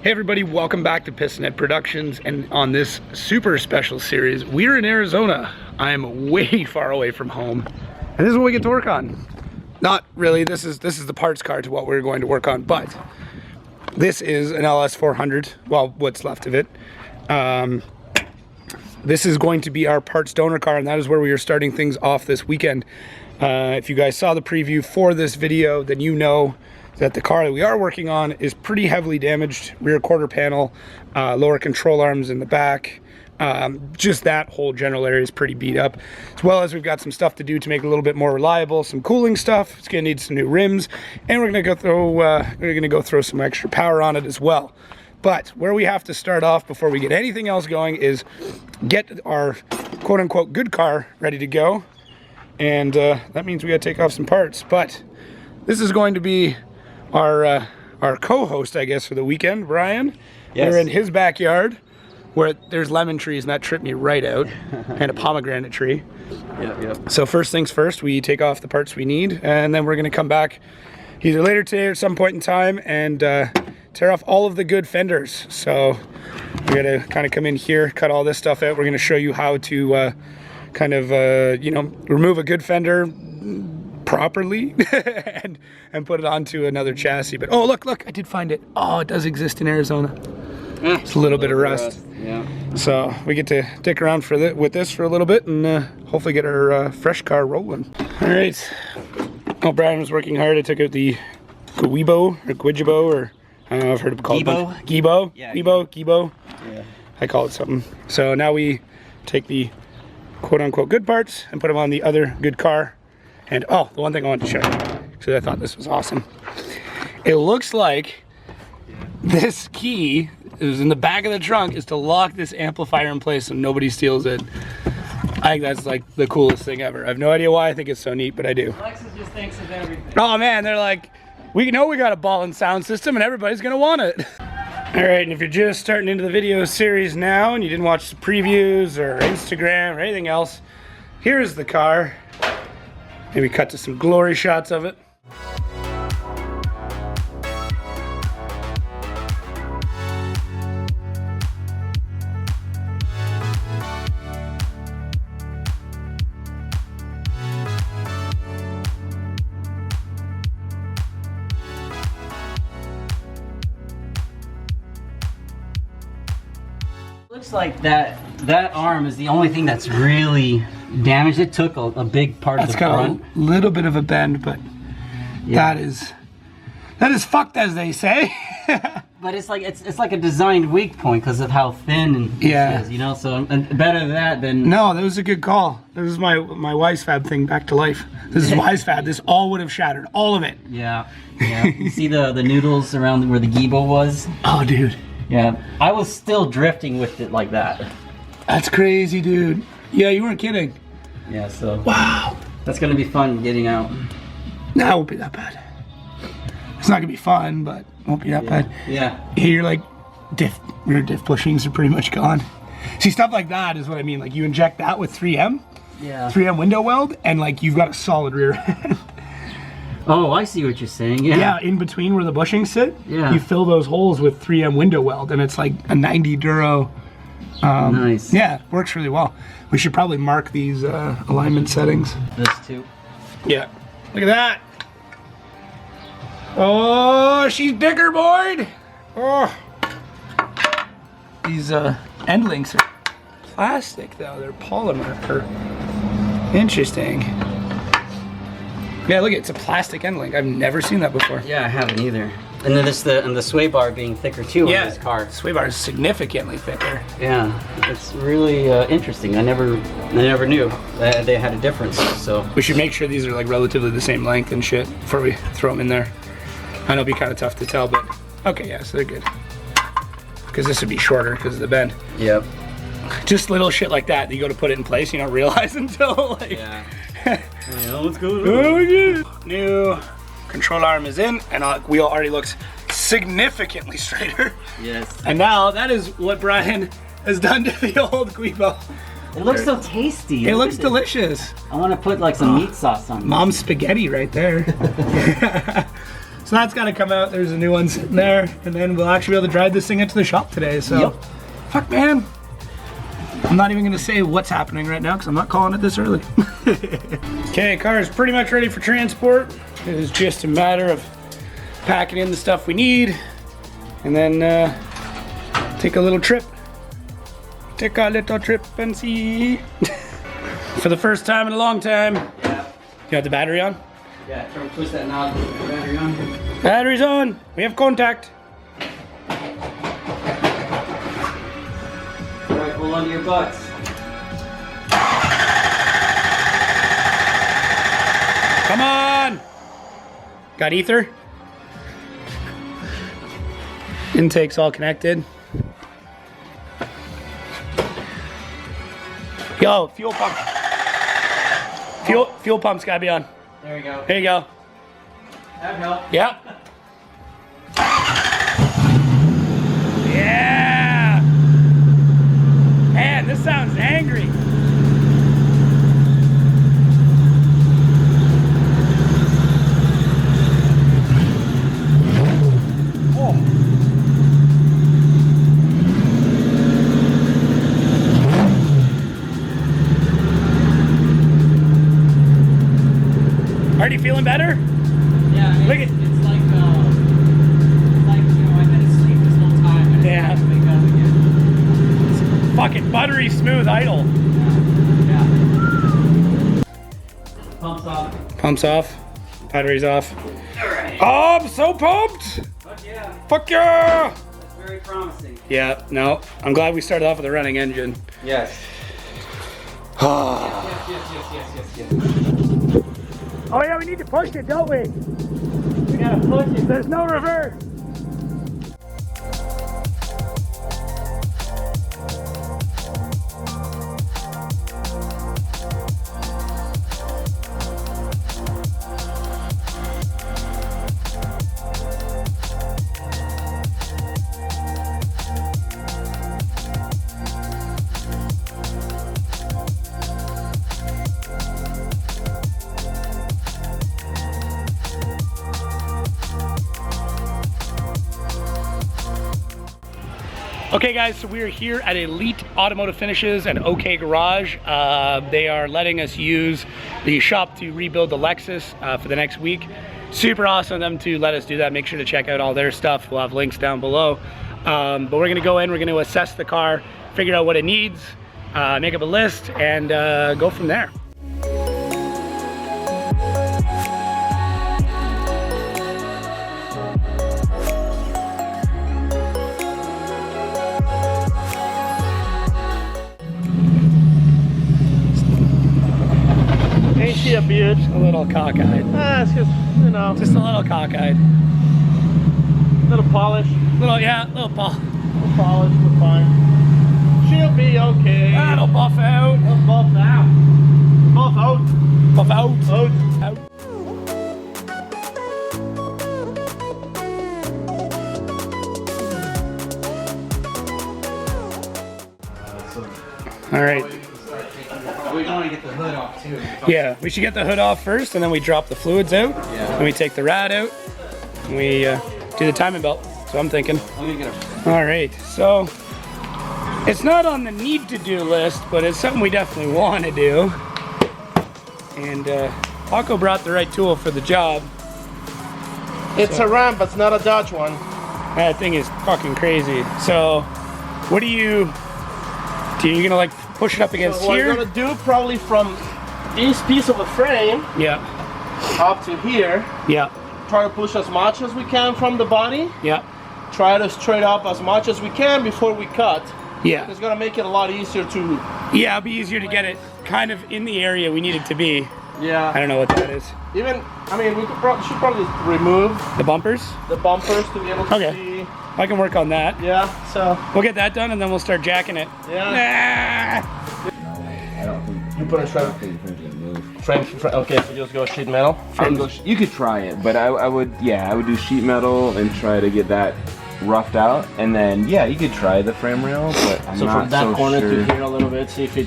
Hey everybody, welcome back to Pistonhead Productions, and on this super special series, we're in Arizona. I'm way far away from home, and this is what we get to work on. Not really, this is the parts car to what we're going to work on, but this is an LS 400, well, what's left of it. This is going to be our parts donor car, and that is where we are starting things off this weekend. If you guys saw the preview for this video, then you know that the car that we are working on is pretty heavily damaged. Rear quarter panel, lower control arms in the back. Just that whole general area is pretty beat up. As well as we've got some stuff to do to make it a little bit more reliable, some cooling stuff. It's gonna need some new rims, and we're gonna go throw some extra power on it as well. But where we have to start off before we get anything else going is get our quote-unquote good car ready to go. And that means we gotta take off some parts. But this is going to be our co-host, I guess, for the weekend, Brian. Yes. We're in his backyard where there's lemon trees, and that tripped me right out, and a pomegranate tree. Yep. So first things first, we take off the parts we need, and then we're gonna come back either later today or some point in time and tear off all of the good fenders. So we're gonna kind of come in here, cut all this stuff out. We're gonna show you how to remove a good fender properly and put it onto another chassis. But oh, look, I did find it. Oh, it does exist in Arizona. It's a little bit of rust. Yeah. So we get to dick around with this for a little bit and hopefully get our fresh car rolling. All right. Oh, Brian was working hard. I took out the Guibo or Guijibo, or I don't know, I've heard it called Gibo. Yeah. Gibo. Yeah. I call it something. So now we take the quote-unquote good parts and put them on the other good car. And oh, the one thing I wanted to show you, because I thought this was awesome. It looks like this key is in the back of the trunk is to lock this amplifier in place so nobody steals it. I think that's like the coolest thing ever. I have no idea why I think it's so neat, but I do. Lexus just thinks of everything. Oh man, they're like, we know we got a ball and sound system and everybody's gonna want it. All right, and if you're just starting into the video series now and you didn't watch the previews or Instagram or anything else, here's the car. Maybe cut to some glory shots of it. Looks like that arm is the only thing that's really damaged. It took a big part of the front. It's got a little bit of a bend, but yeah. that is fucked, as they say. But it's like a designed weak point because of how thin and it is, you know. So and better than that than no. That was a good call. This is my Wisefab thing back to life. This is Wisefab. This all would have shattered, all of it. Yeah. You see the noodles around where the Gibo was? Oh, dude. Yeah, I was still drifting with it like that. That's crazy, dude. Yeah, you weren't kidding. Yeah, so wow, that's gonna be fun getting out. Nah, it won't be that bad. It's not gonna be fun, but it won't be that bad. Yeah. You're like, rear diff bushings are pretty much gone. See, stuff like that is what I mean. Like you inject that with 3M. Yeah. 3M window weld, and like you've got a solid rear end. Oh, I see what you're saying. Yeah, in between where the bushings sit, you fill those holes with 3M window weld, and it's like a 90 Duro. Nice. Yeah, works really well. We should probably mark these alignment settings. This too. Yeah. Look at that. Oh, she's bigger, Boyd. Oh. These end links are plastic, though. They're polymer. Interesting. Yeah, look, it's a plastic end link. I've never seen that before. Yeah, I haven't either. And then the sway bar being thicker too on this car. The sway bar is significantly thicker. Yeah, it's really interesting. I never knew that they had a difference. So we should make sure these are like relatively the same length and shit before we throw them in there. I know it'll be kind of tough to tell, but okay, yeah, so they're good. Because this would be shorter because of the bend. Yep. Just little shit like that you go to put it in place, you don't realize until like. Yeah. Let's go. Oh, yeah. New control arm is in, and our wheel already looks significantly straighter. Yes. And now that is what Brian has done to the old Guibo. It looks so tasty. It looks delicious. I want to put like some meat sauce on it. Mom's spaghetti right there. So that's got to come out. There's the new ones in there. And then we'll actually be able to drive this thing into the shop today. So, Yep. Fuck, man. I'm not even going to say what's happening right now because I'm not calling it this early. Okay, car is pretty much ready for transport. It is just a matter of packing in the stuff we need and then take a little trip. Take a little trip and see. For the first time in a long time. Yeah. You got the battery on? Yeah, try to twist that knob, put the battery on. Battery's on. We have contact. Right, pull under your butts. Come on! Got ether? Intake's all connected. Yo, fuel pump. Fuel pump's gotta be on. There you go. There you go. That helped. Yep. Yeah! Man, this sounds angry. Are you feeling better? Yeah, I mean, Look at- it's like, you know, I've been asleep this whole time and Yeah. I have to wake up again. Fucking buttery smooth idle. Yeah. Pumps off. Pumps off. Battery's off. Alright. Oh, I'm so pumped! Fuck yeah. Fuck yeah! That's very promising. Yeah, no. I'm glad we started off with a running engine. Yes. Oh Yes. yeah, we need to push it, don't we? We gotta push it. There's no reverse. Okay guys, so we're here at Elite Automotive Finishes and OK Garage. They are letting us use the shop to rebuild the Lexus for the next week. Super awesome of them to let us do that. Make sure to check out all their stuff. We'll have links down below. But we're gonna go in, we're gonna assess the car, figure out what it needs, make up a list, and go from there. Ain't she a bitch? A little cockeyed. Ah, it's just, you know, Just a little cockeyed. little polish. Little, yeah, little puff. Little polish, we're fine. She'll be okay. That'll buff out. Buff out. Buff out. Buff out. Out. Out. All right. We want to get the hood off too. Yeah, we should get the hood off first, and then we drop the fluids out. Yeah. And we take the rad out. And we do the timing belt. So I'm thinking. Let me get a... All right. So it's not on the need to do list, but it's something we definitely want to do. And Paco brought the right tool for the job. It's a Ram, but it's not a Dodge one. That thing is fucking crazy. So what do you gonna like push it up against So what here? we're gonna do probably from this piece of the frame Yeah. up to here. Yeah. Try to push as much as we can from the body. Yeah. Try to straight up as much as we can before we cut. Yeah. It's gonna make it a lot easier to. Yeah, it'll be easier to get it kind of in the area we need it to be. I Yeah. don't know what that is. Even, I mean, we should probably remove The bumpers? the bumpers to be able to Okay. see. I can work on that. Yeah. So. We'll get that done and then we'll start jacking it. Yeah. Ah! I don't think. You put a I frame. don't think it's gonna move. Okay, so just go sheet metal. I would go you could try it, but I would, yeah, I would do sheet metal and try to get that roughed out, and then yeah, you could try the frame rail, but I'm So not from that so corner sure. to here a little bit, see if it.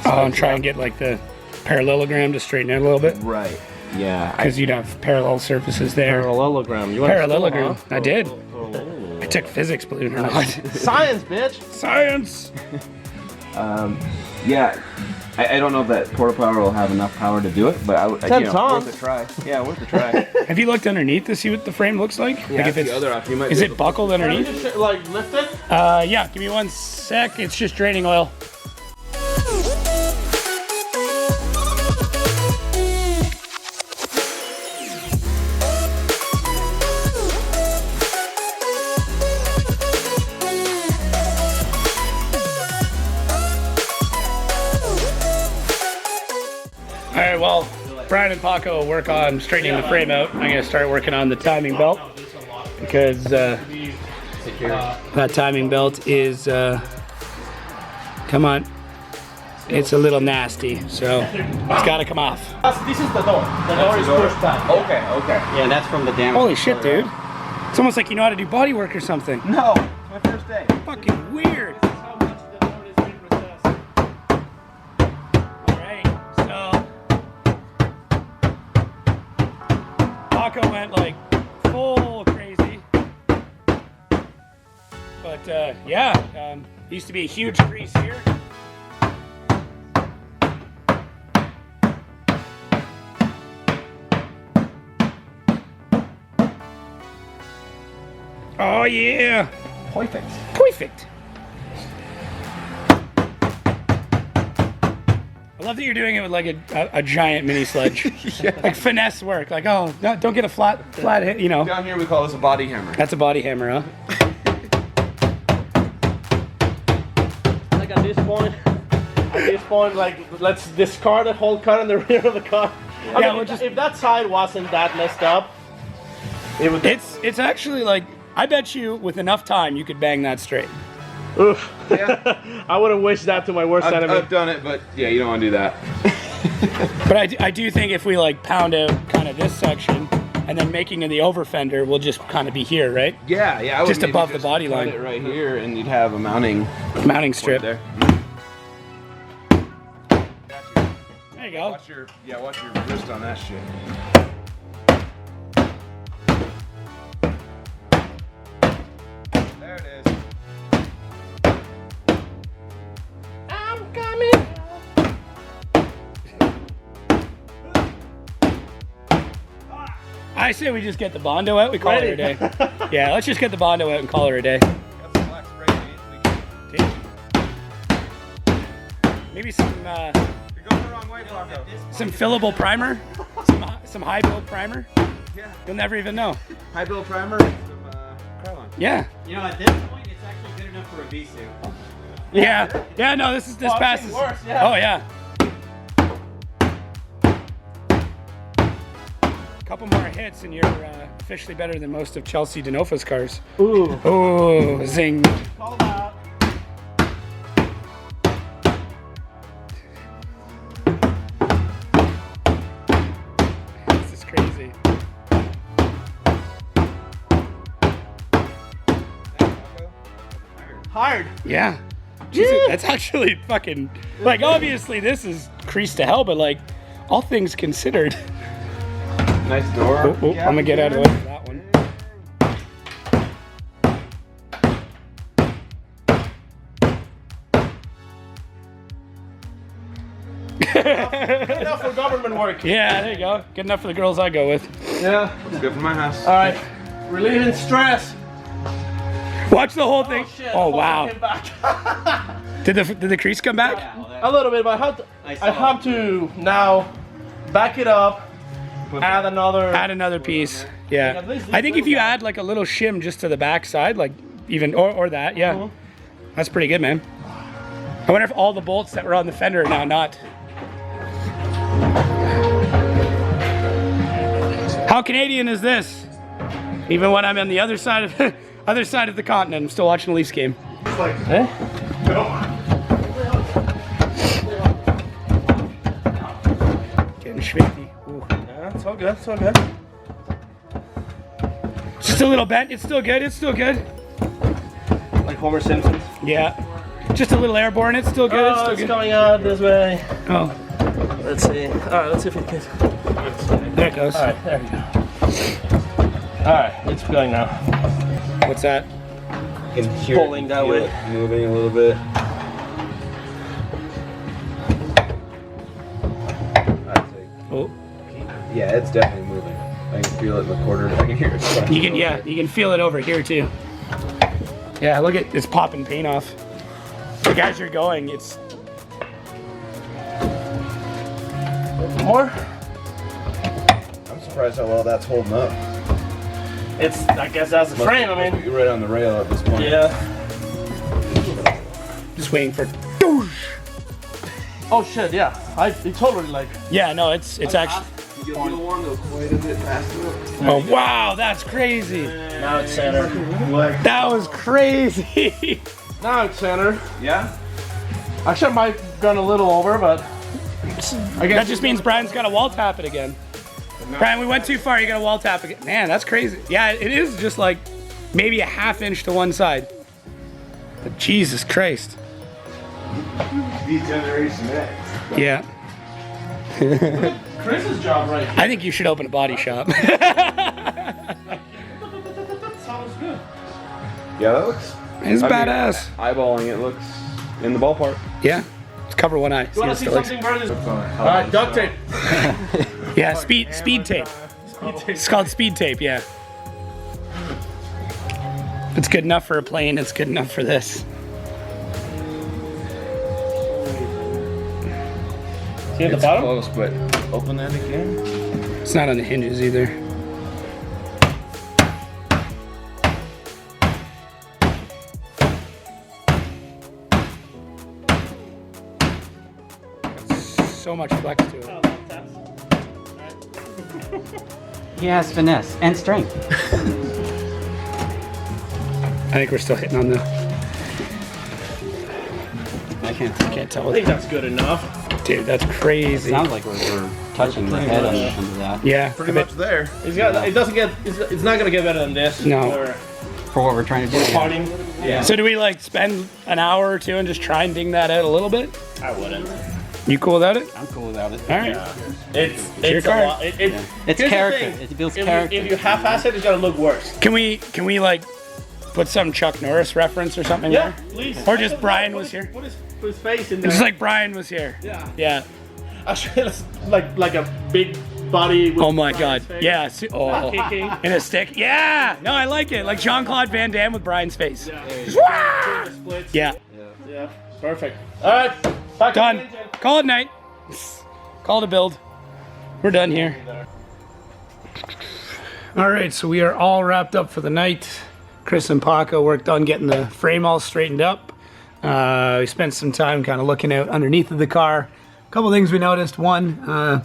Oh, and try and get like the parallelogram to straighten it a little bit. Right. Yeah. because you'd have parallel surfaces there. Parallelogram. You went to school, Parallelogram. huh? I did. I took physics, believe it or not. Science, bitch. Science. Yeah. I don't know if that porta power will have enough power to do it, but I would, 10 you know, tons. worth a try. Yeah, worth a try. Have you looked underneath to see what the frame looks like? Yeah, like if that's the other option. You might is be it able buckled Can you underneath? just, like, lift it? Yeah. Give me 1 sec. It's just draining oil. All right, well, Brian and Paco will work on straightening the frame out. I'm gonna start working on the timing belt because that timing belt is, come on, it's a little nasty, so it's gotta come off. This is the door. The door is pushed back. Okay, okay. Yeah, that's from the damage. Holy shit, dude. It's almost like you know how to do body work or something. No, it's my first day. Fucking weird. How much the door is being processed. Alright, so Paco went like full crazy. But yeah, used to be a huge crease here. Oh yeah! Perfect. Perfect! I love that you're doing it with like a giant mini sledge. Like finesse work. Like, oh, no, don't get a flat hit, you know. Down here we call this a body hammer. That's a body hammer, huh? Like at this point, like, let's discard the whole car in the rear of the car. I Yeah, mean, we'll just- if that side wasn't that messed up, it would. It's actually like, I bet you with enough time you could bang that straight. Oof. Yeah. I wouldn't wish that to my worst enemy. I've done it, but yeah, you don't want to do that. But I do think if we like pound out kind of this section and then making in the over fender, we'll just kind of be here, right? Yeah, yeah. I would Just maybe above the body cut line. it right here, and you'd have a mounting Mounting point strip. there. There you go. Watch your wrist on that shit. There it is. I'm coming. I say we just get the Bondo out, we call it a day. Yeah, let's just get the Bondo out and call it a day. Got some black spray paint. Maybe some You're going the wrong way, Paco. some fillable primer, some high build primer. Yeah. You'll never even know. High build primer and some Krylon. Yeah. You know, at this point, it's actually good enough for a V-suit. Yeah. Yeah. No, this Well, I've passes. seen worse, yeah. Oh yeah. Couple more hits and you're officially better than most of Chelsea Denofa's cars. Ooh. Oh, zing. Call that. This is crazy. Hard. Yeah. Jesus, that's actually fucking, like, obviously this is creased to hell, but like, all things considered. Nice door. Oh, I'm gonna get out of the way for that one. Enough for government work. Yeah, there you go. Good enough for the girls I go with. Yeah. It's good for my house. All right. Relieving stress. Watch the whole thing. Shit, Oh the whole wow. thing came back. Did the crease come back? A little bit, but I have to now back it up, add another. Add another piece. Yeah. At least I think if you add like a little shim just to the back side, like even or that, yeah. That's pretty good, man. I wonder if all the bolts that were on the fender are now not. How Canadian is this? Even when I'm on the other side of the continent, I'm still watching a Leafs game. Eh? Getting schwitty. Ooh. Yeah, it's all good. It's all good. Just a little bent. It's still good. It's still good. Like Homer Simpson's. Yeah. Just a little airborne. It's still good. It's Oh, still it's good. coming out this way. Oh. Let's see. All right, let's see if it can. There it goes. All right, there we go. All right, it's going now. What's that? You can hear Pulling it, that feel way. it moving a little bit. Oh, Yeah, it's definitely moving. I can feel it in the quarter. I can hear it. you can feel it over here too. Yeah, look at it's popping paint off. Like as you're going, it's More? I'm surprised how well that's holding up. It's, I guess that's the frame, I mean. You're right on the rail at this point. Yeah. just waiting for. Oh shit, yeah. It totally like. Yeah, no, it's actually. You feel one go quite a bit faster. Oh wow, that's crazy. Now it's center. That was crazy. Now it's center. Yeah? Actually, I might have gone a little over, but I guess That just means Brian's got to wall tap it again. Brian, we went too far. You got to wall tap again. Man, that's crazy. Yeah, it is just like maybe a ½ inch to one side. But Jesus Christ. Degeneration X. Yeah. Chris's job right here. I think you should open a body shop. Sounds good. Yeah, that looks. It's I mean, badass. Eyeballing it looks in the ballpark. Yeah. Let's cover one eye. You want to see how it looks. something, Brian? All right, duct tape. Yeah, speed tape. It's called speed tape, yeah. If it's good enough for a plane, it's good enough for this. See at the It's bottom? close, but open that again. It's not on the hinges either. So much flex to it. He has finesse and strength. I think we're still hitting on the. I can't. Can't tell. I think that's good enough. Dude, that's crazy. Sounds like we're touching the head under that. Yeah. Pretty much there. It's got. It doesn't get. It's not gonna get better than this. No. For what we're trying to do. Parting. Yeah. So do we like spend an hour or two and just try and ding that out a little bit? I wouldn't. You cool without it? I'm cool without it. All right. It's your a card. lot. It's here's the character. thing. It builds If character. You, if you half-ass it, it's gonna look worse. Can we like put some Chuck Norris reference or something Yeah, there? please. Or just Brian was here? Put his face in there. It's like Brian was here. Yeah. Yeah. Actually, it's like a big body. With Oh my Brian's God. face. Yeah. Oh. Kicking. In a stick. Yeah. No, I like it. Like Jean-Claude Van Damme with Brian's face. Yeah. Splits. Yeah. Yeah. Perfect. All right. Back to Done. the engine. Call it night. Call it a build. We're done here. All right, so we are all wrapped up for the night. Chris and Paco worked on getting the frame all straightened up. We spent some time kind of looking out underneath of the car. A couple things we noticed. One,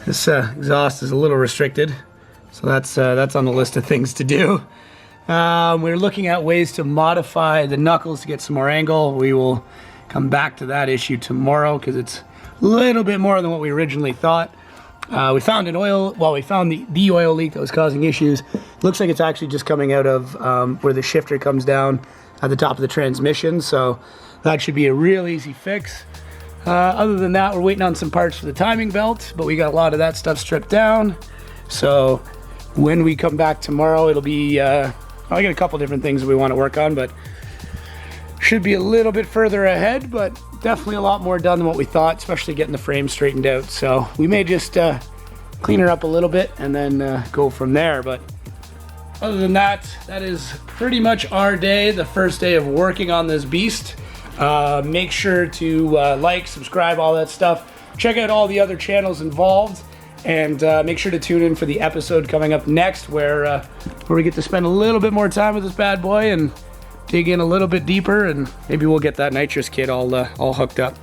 this exhaust is a little restricted, so that's on the list of things to do. We're looking at ways to modify the knuckles to get some more angle. We will come back to that issue tomorrow because it's a little bit more than what we originally thought. We found we found the oil leak that was causing issues. Looks like it's actually just coming out of where the shifter comes down at the top of the transmission, so that should be a real easy fix. Other than that, we're waiting on some parts for the timing belt, but we got a lot of that stuff stripped down. So when we come back tomorrow, it'll be, I got a couple different things that we want to work on, but should be a little bit further ahead, but definitely a lot more done than what we thought, especially getting the frame straightened out. So we may just clean her up a little bit and then go from there. But other than that, that is pretty much our day, the first day of working on this beast. Make sure to like, subscribe, all that stuff. Check out all the other channels involved, and make sure to tune in for the episode coming up next where we get to spend a little bit more time with this bad boy and dig in a little bit deeper, and maybe we'll get that nitrous kit all hooked up.